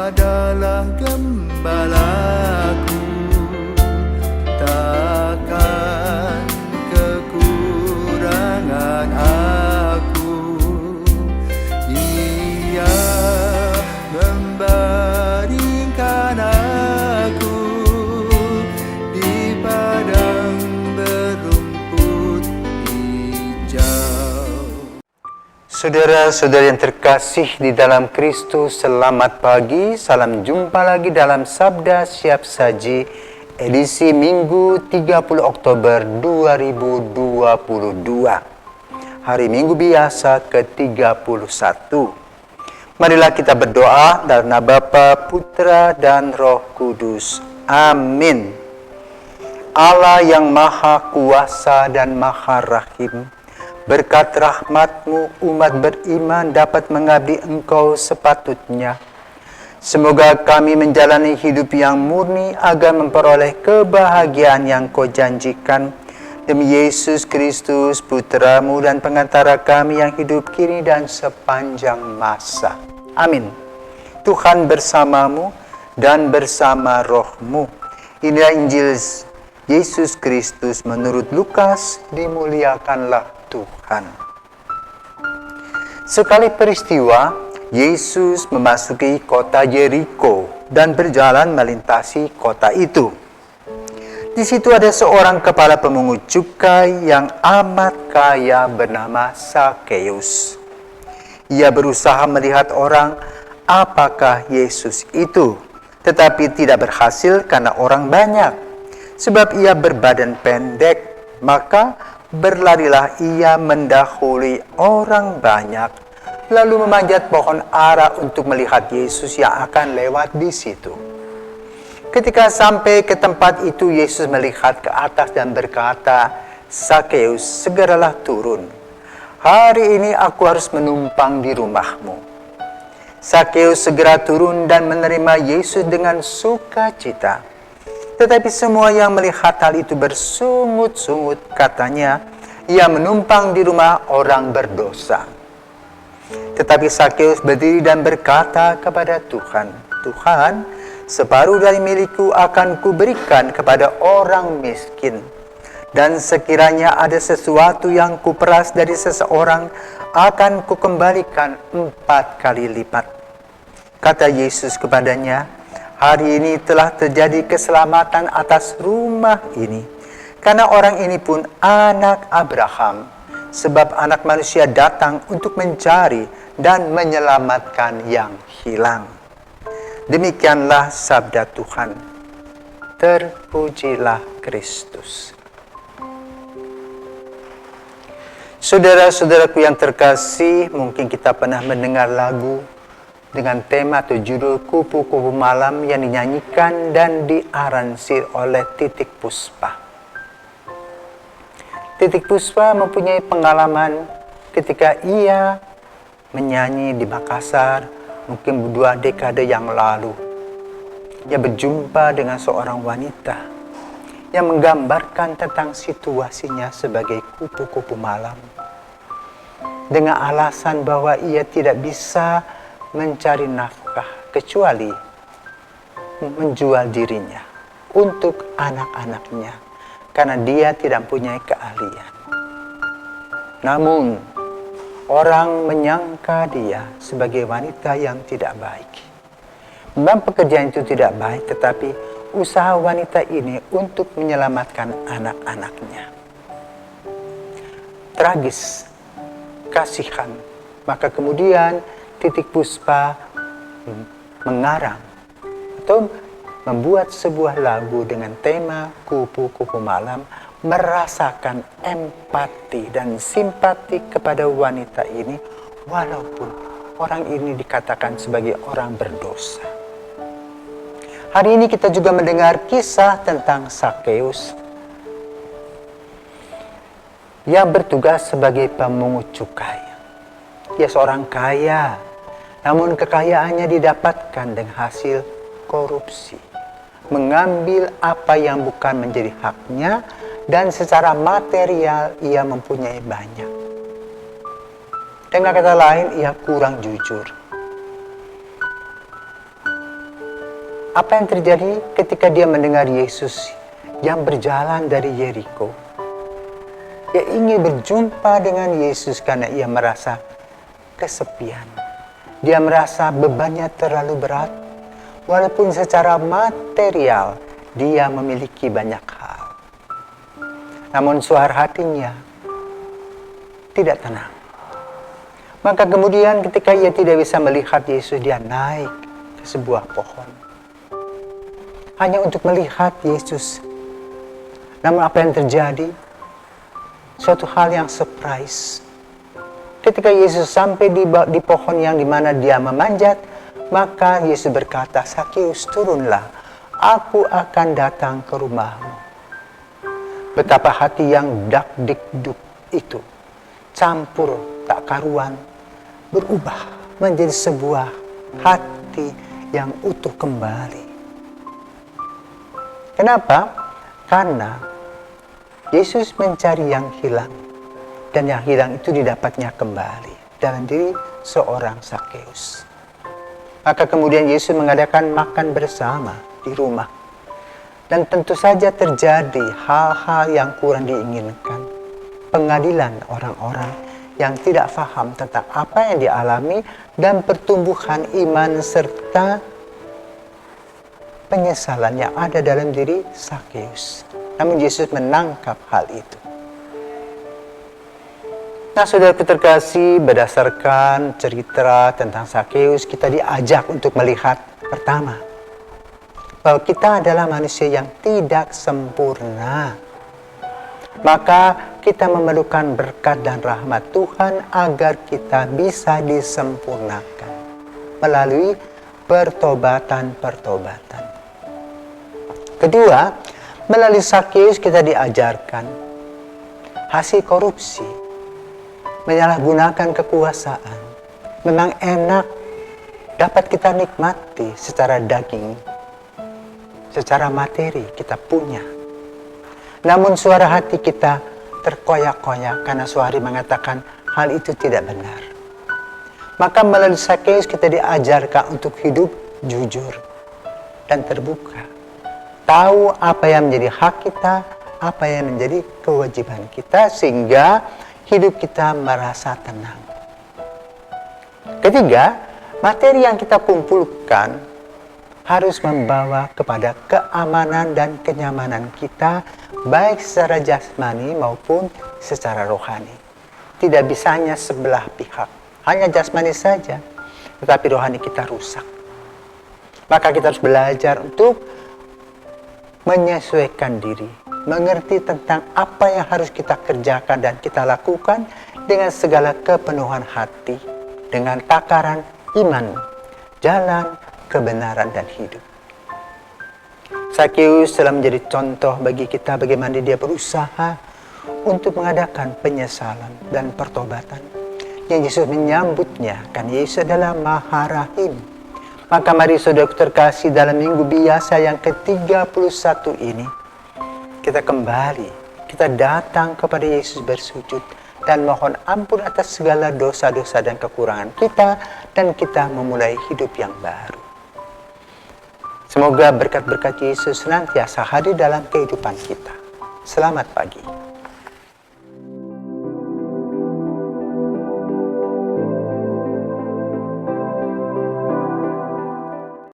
adalah gembalaku, takkan kekurangan aku. Ia membaringkan aku di padang berumput hijau. Saudara-saudara yang terkasih di dalam Kristus, selamat pagi. Salam jumpa lagi dalam Sabda Siap Saji, edisi Minggu 30 Oktober 2022. Hari Minggu biasa ke-31. Marilah kita berdoa dalam nama Bapa, Putra, dan Roh Kudus. Amin. Allah yang Maha Kuasa dan Maha Rahim, berkat rahmat-Mu, umat beriman dapat mengabdi Engkau sepatutnya. Semoga kami menjalani hidup yang murni agar memperoleh kebahagiaan yang Kau janjikan. Demi Yesus Kristus, Putra-Mu dan pengantara kami yang hidup kini dan sepanjang masa. Amin. Tuhan bersamamu dan bersama roh-Mu. Inilah Injil Yesus Kristus menurut Lukas, dimuliakanlah Tuhan. Sekali peristiwa, Yesus memasuki kota Yeriko dan berjalan melintasi kota itu. Di situ ada seorang kepala pemungut cukai yang amat kaya bernama Sakeus. Ia berusaha melihat orang apakah Yesus itu, tetapi tidak berhasil karena orang banyak. Sebab ia berbadan pendek, maka berlarilah ia mendahului orang banyak, lalu memanjat pohon ara untuk melihat Yesus yang akan lewat di situ. Ketika sampai ke tempat itu, Yesus melihat ke atas dan berkata, "Sakeus, segeralah turun. Hari ini aku harus menumpang di rumahmu." Sakeus segera turun dan menerima Yesus dengan sukacita. Tetapi semua yang melihat hal itu bersungut-sungut, katanya, ia menumpang di rumah orang berdosa. Tetapi Sakeus berdiri dan berkata kepada Tuhan, "Tuhan, separuh dari milikku akan kuberikan kepada orang miskin. Dan sekiranya ada sesuatu yang kuperas dari seseorang, akan kukembalikan 4 kali lipat." Kata Yesus kepadanya, "Hari ini telah terjadi keselamatan atas rumah ini, karena orang ini pun anak Abraham, sebab Anak Manusia datang untuk mencari dan menyelamatkan yang hilang." Demikianlah sabda Tuhan. Terpujilah Kristus. Saudara-saudaraku yang terkasih, mungkin kita pernah mendengar lagu dengan tema atau judul Kupu-Kupu Malam yang dinyanyikan dan diaransir oleh Titik Puspa. Titik Puspa mempunyai pengalaman ketika ia menyanyi di Makassar, mungkin 2 dekade yang lalu. Ia berjumpa dengan seorang wanita yang menggambarkan tentang situasinya sebagai kupu-kupu malam, dengan alasan bahwa ia tidak bisa mencari nafkah kecuali menjual dirinya untuk anak-anaknya, karena dia tidak mempunyai keahlian. Namun orang menyangka dia sebagai wanita yang tidak baik. Memang pekerjaan itu tidak baik, tetapi usaha wanita ini untuk menyelamatkan anak-anaknya. Tragis, kasihan. Maka kemudian Titik Puspa mengarang atau membuat sebuah lagu dengan tema Kupu-Kupu Malam, merasakan empati dan simpati kepada wanita ini, walaupun orang ini dikatakan sebagai orang berdosa. Hari ini kita juga mendengar kisah tentang Sakeus yang bertugas sebagai pemungut cukai. Dia seorang kaya, namun kekayaannya didapatkan dengan hasil korupsi, mengambil apa yang bukan menjadi haknya, dan secara material ia mempunyai banyak. Dengan kata lain, ia kurang jujur. Apa yang terjadi ketika dia mendengar Yesus yang berjalan dari Yeriko? Ia ingin berjumpa dengan Yesus karena ia merasa kesepian. Dia merasa bebannya terlalu berat, walaupun secara material dia memiliki banyak hal. Namun suara hatinya tidak tenang. Maka kemudian ketika ia tidak bisa melihat Yesus, dia naik ke sebuah pohon. Hanya untuk melihat Yesus. Namun apa yang terjadi? Suatu hal yang surprise. Ketika Yesus sampai di pohon yang dimana dia memanjat, maka Yesus berkata, "Sakeus, turunlah, aku akan datang ke rumahmu." Betapa hati yang dak-dik-duk itu campur tak karuan berubah menjadi sebuah hati yang utuh kembali. Kenapa? Karena Yesus mencari yang hilang, dan yang hilang itu didapatnya kembali dalam diri seorang Sakeus. Maka kemudian Yesus mengadakan makan bersama di rumah. Dan tentu saja terjadi hal-hal yang kurang diinginkan. Pengadilan orang-orang yang tidak paham tentang apa yang dialami dan pertumbuhan iman serta penyesalan yang ada dalam diri Sakeus. Namun Yesus menangkap hal itu. Nah, saudaraku terkasih, berdasarkan cerita tentang Sakeus, kita diajak untuk melihat pertama, bahwa kita adalah manusia yang tidak sempurna. Maka kita memerlukan berkat dan rahmat Tuhan agar kita bisa disempurnakan melalui pertobatan-pertobatan. Kedua, melalui Sakeus kita diajarkan hasil korupsi, menyalahgunakan kekuasaan. Memang enak, dapat kita nikmati secara daging, secara materi kita punya. Namun suara hati kita terkoyak-koyak karena suara mengatakan hal itu tidak benar. Maka melalui Sakeus kita diajarkan untuk hidup jujur dan terbuka. Tahu apa yang menjadi hak kita, apa yang menjadi kewajiban kita, sehingga hidup kita merasa tenang. Ketiga, materi yang kita kumpulkan harus membawa kepada keamanan dan kenyamanan kita, baik secara jasmani maupun secara rohani. Tidak bisa hanya sebelah pihak, hanya jasmani saja, tetapi rohani kita rusak. Maka kita harus belajar untuk menyesuaikan diri, mengerti tentang apa yang harus kita kerjakan dan kita lakukan dengan segala kepenuhan hati, dengan takaran iman, jalan kebenaran dan hidup. Sakeus telah menjadi contoh bagi kita bagaimana dia berusaha untuk mengadakan penyesalan dan pertobatan. Yang Yesus menyambutnya, kan Yesus adalah Maha Rahim. Maka mari saudara terkasih, dalam minggu biasa yang ke-31 ini, kita kembali, kita datang kepada Yesus bersujud dan mohon ampun atas segala dosa-dosa dan kekurangan kita, dan kita memulai hidup yang baru. Semoga berkat-berkat Yesus senantiasa hadir dalam kehidupan kita. Selamat pagi.